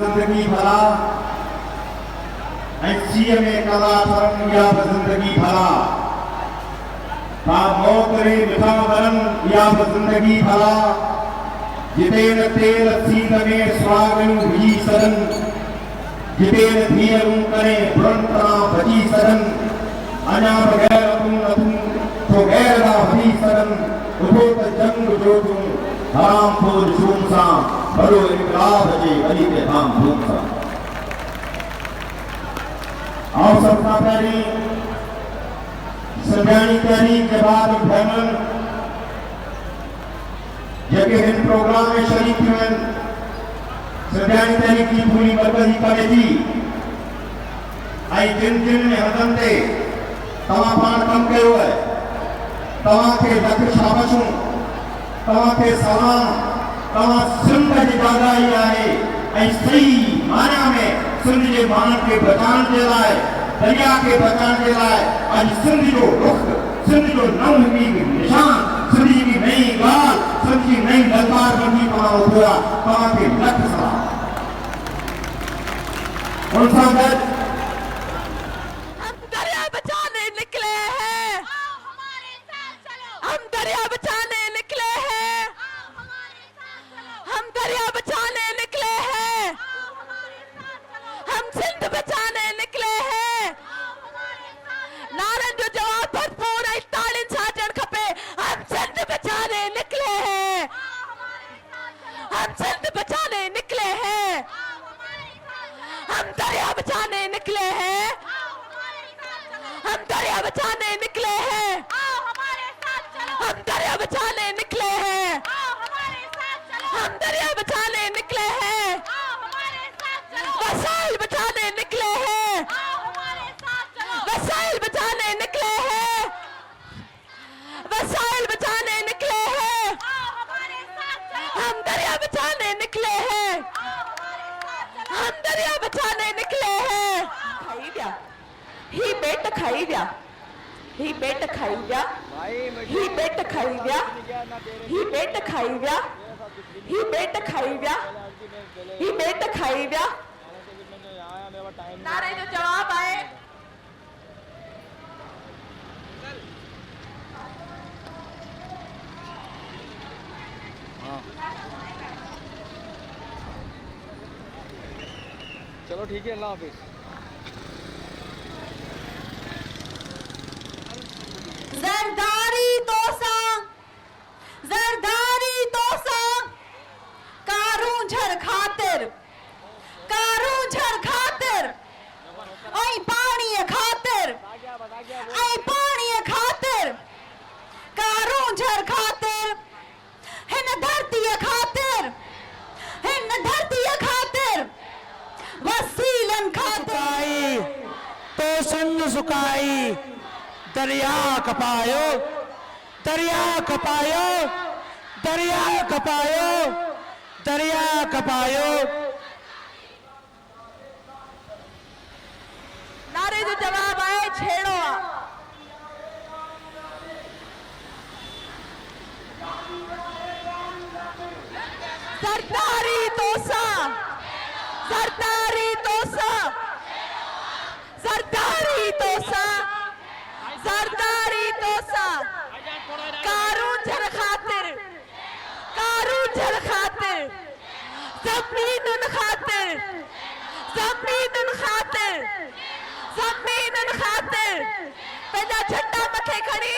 जिंदगी भला सीएम कला शरण या जिंदगी भला मौत रे मिठा वरन या जिंदगी भला जितेन तेल सीध में स्वागन भजी सदन जितेन धीरू करे बुरंतना भजी सदन अना बगैर तुम तो गैर ना भजी सदन उठो त जंग जो तुम हराम खोज शूम सा बड़ो इनकलाब जे अली के धाम धूम सा आओ सबका पहली संज्ञानी तहरीक के बाद भैमन जबकि इन प्रोग्राम में शरीक हुए संज्ञानी तहरीक की पूरी मरकजी कमेटी आई जिन जिन में हदम थे तवा पान कम कयो है तवा के लख शाबाशूं तवा के सलाम तवा सिंध जी दादाई आहे ऐं सही माना में सिंध जे मानव के बचाण जे लाइ दरिया के बचाण जे लाइ अॼु सिंध जो रुख सिंध जो नव निशान सिंध जी नई ॻाल्हि सिंध जी नई ललकार बनी तव्हां उथिया तव्हांखे लख सलाम। उन सां गॾु हम दरिया बचाने निकले हैं, हम दरिया बचाने निकले हैं, हम दरिया बचाने निकले हैं, हम सिंध बचाने निकले हैं। नारन जो जवाब भरपूर ऐं ताड़ियुनि सां अचणु खपे। हम सिंध बचाने निकले हैं, हम सिंध बचाने निकले हैं, हम दरिया बचाने निकले हैं, हम दरिया बचाने निकले हैं, हम दरिया बचाने निकले हैं, हम दरिया बचाने निकले हैं, वसाइल बचाने निकले हैं, वसाइल बचाने निकले हैं, वसाइल बचाने निकले हैं, हम दरिया बचाने निकले हैं, हम दरिया बचाने निकले हैं। खाई व्या ही बेट खाई व्या ही बेट खाई व्या ही बेट खाई व्या ही बेट खाई व्या ही बेट खाई व्या ही बेट खाई व्या। नारे जो जवाब आए चलो ठीक है, अल्लाह हाफिज। जरदारी तोसा कारूं झर खातिर ऐं पाणीअ खातिर कारूं झर खातिर हिन धरतीअ खातिर वसीलन खातिर तो संग सुकाई दरिया कपायो दरिया कपायो दरिया कपायो दरिया कपायो। नारे जो जवाब आए छेड़ो आ सरदारी तोसा सरदारी तोसा सरदारी तोसा सरदारी तोसा कारूं झर खातिर ज़मीनुन खातिर पंहिंजा झंडा मथे खणी